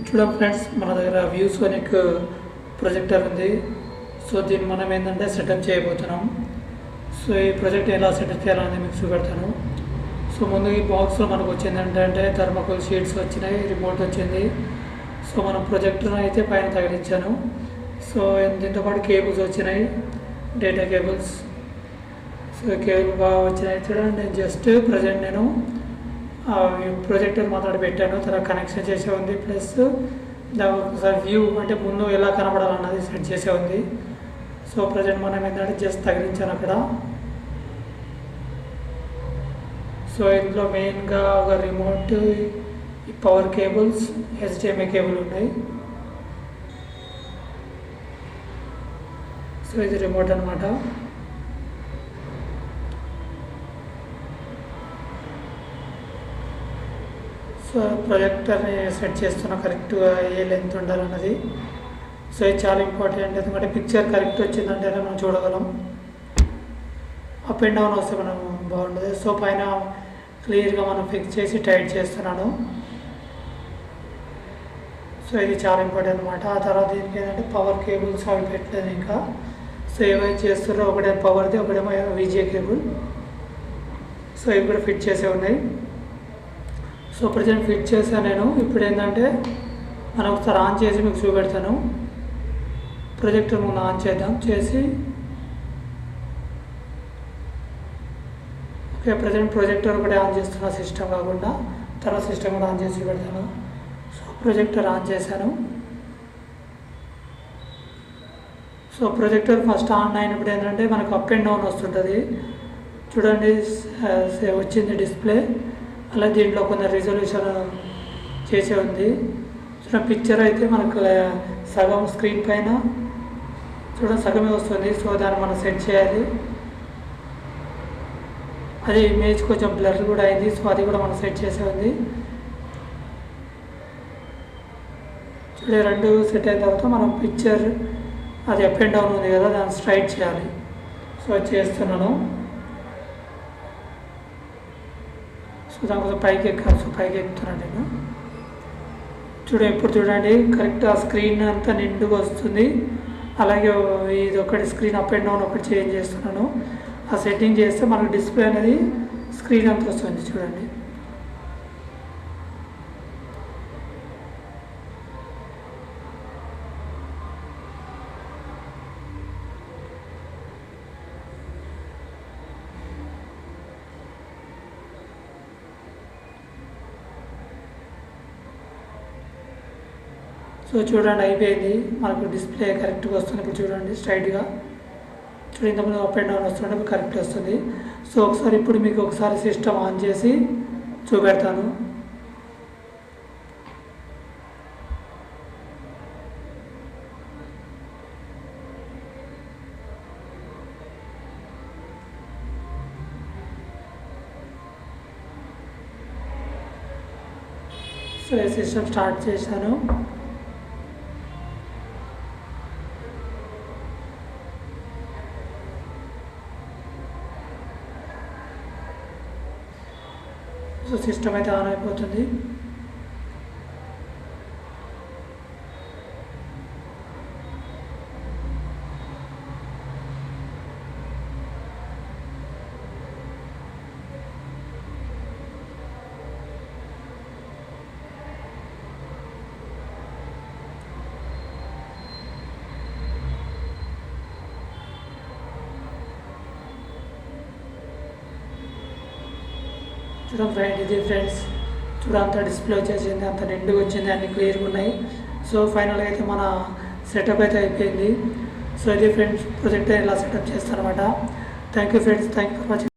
చూడండి ఫ్రెండ్స్, మన దగ్గర వ్యూసోనిక్ ప్రొజెక్టర్ ఉంది. సో దీన్ని మనం ఏంటంటే సెటప్ చేయబోతున్నాం. సో ఈ ప్రొజెక్ట్ ఎలా సెటప్ చేయాలనేది మీకు చూపెడతాను. సో ముందు ఈ బాక్స్లో మనకు వచ్చింది ఏంటంటే థర్మకోల్ షీట్స్ వచ్చినాయి, రిమోట్ వచ్చింది. సో మనం ప్రొజెక్టర్ అయితే పైన తగిలించాను. సో దీంతోపాటు కేబుల్స్ వచ్చినాయి, డేటా కేబుల్స్. సో కేబుల్ బాగా వచ్చినాయి. చూడండి, నేను జస్ట్ ప్రజెంట్ నేను ప్రొజెక్టర్ మాత్రం పెట్టాను, తర్వాత కనెక్షన్ చేసే ఉంది. ప్లస్ ఒకసారి వ్యూ అంటే ముందు ఎలా కనబడాలన్నది సెట్ చేసే ఉంది. సో ప్రజెంట్ మనం ఏంటంటే జస్ట్ తగిలించాను అక్కడ. సో ఇందులో మెయిన్గా ఒక remote, power cables, HDMI cable ఉన్నాయి. సో ఇది రిమోట్ అనమాట. సో ప్రొజెక్టర్ని సెట్ చేస్తున్న కరెక్ట్గా ఏ లెంత్ ఉండాలన్నది. సో ఇది చాలా ఇంపార్టెంట్, ఎందుకంటే పిక్చర్ కరెక్ట్ వచ్చిందంటేనే మనం చూడగలం. అప్ అండ్ డౌన్ వస్తే మనం బాగుంటుంది. సో పైన క్లియర్గా మనం ఫిక్స్ చేసి టైట్ చేస్తున్నాను. సో ఇది చాలా ఇంపార్టెంట్ అనమాట. ఆ తర్వాత దీనికి ఏంటంటే పవర్ కేబుల్స్ అవి పెట్టలేదు ఇంకా. సో ఏవైతే చేస్తారో ఒకటే పవర్ది, ఒకటేమో VGA కేబుల్. సో ఇవి కూడా ఫిట్ చేసే ఉన్నాయి. సో ప్రజెంట్ ఫిట్ చేశాను నేను. ఇప్పుడు ఏంటంటే మనం ఒకసారి ఆన్ చేసి మీకు చూపెడతాను. ప్రొజెక్టర్ ముందు ఆన్ చేద్దాం. చేసి ఓకే, ప్రజెంట్ ప్రొజెక్టర్ ఒకటే ఆన్ చేస్తున్నా, సిస్టమ్ కాకుండా. తర్వాత సిస్టమ్ కూడా ఆన్ చేసి చూపెడతాను. సో ప్రొజెక్టర్ ఆన్ చేశాను. సో ప్రొజెక్టర్ ఫస్ట్ ఆన్ అయినప్పుడు ఏంటంటే మనకు అప్ అండ్ డౌన్ వస్తుంటుంది. చూడండి, వచ్చింది డిస్ప్లే. అలా దీంట్లో కొంత రిజల్యూషన్ చేసే ఉంది. చూడండి, పిక్చర్ అయితే మనకు సగం స్క్రీన్ పైన చూడండి సగమే వస్తుంది. సో దాన్ని మనం సెట్ చేయాలి. అది ఇమేజ్ కొంచెం బ్లర్ కూడా అయింది. సో అది కూడా మనం సెట్ చేసే ఉంది. చూడండి, రెండు సెట్ అయిన తర్వాత మనం పిక్చర్ అది అప్ అండ్ డౌన్ ఉంది కదా, దాన్ని స్ట్రైట్ చేయాలి. సో చేస్తున్నాను. సో దానికోసం పైకి ఎక్కాలి. సో పైకి ఎక్కుతున్నాను నేను. చూడండి, ఇప్పుడు చూడండి కరెక్ట్ ఆ స్క్రీన్ అంతా నిండుగా వస్తుంది. అలాగే ఇది ఒకటి స్క్రీన్ అప్ అండ్ డౌన్ ఒకటి చేంజ్ చేస్తున్నాను. ఆ సెట్టింగ్ చేస్తే మనకు డిస్ప్లే అనేది స్క్రీన్ అంతా వస్తుంది. చూడండి, సో చూడండి అయిపోయింది. మనకు డిస్ప్లే కరెక్ట్గా వస్తుంది. ఇప్పుడు చూడండి స్ట్రైట్గా. చూడండి, ఇంతకుముందు అప్ అండ్ డౌన్ వస్తుంటే ఇప్పుడు కరెక్ట్ వస్తుంది. సో ఒకసారి ఇప్పుడు మీకు ఒకసారి సిస్టమ్ ఆన్ చేసి చూపెడతాను. సో ఈ సిస్టమ్ స్టార్ట్ చేశాను. సో సిస్టమ్ అయితే ఆన్ అయిపోతుంది. చూడండి ఫ్రెండ్, ఇది ఫ్రెండ్స్ చూడ అంత డిస్ప్లే వచ్చేసింది, అంత నిండుగా వచ్చింది, అన్ని క్లియర్గా ఉన్నాయి. సో ఫైనల్గా అయితే మన సెటప్ అయితే అయిపోయింది. సో ఇది ఫ్రెండ్స్, ప్రొజెక్టర్ ఇలా సెటప్ చేస్తారనమాట. Thank you friends, thank you for watching.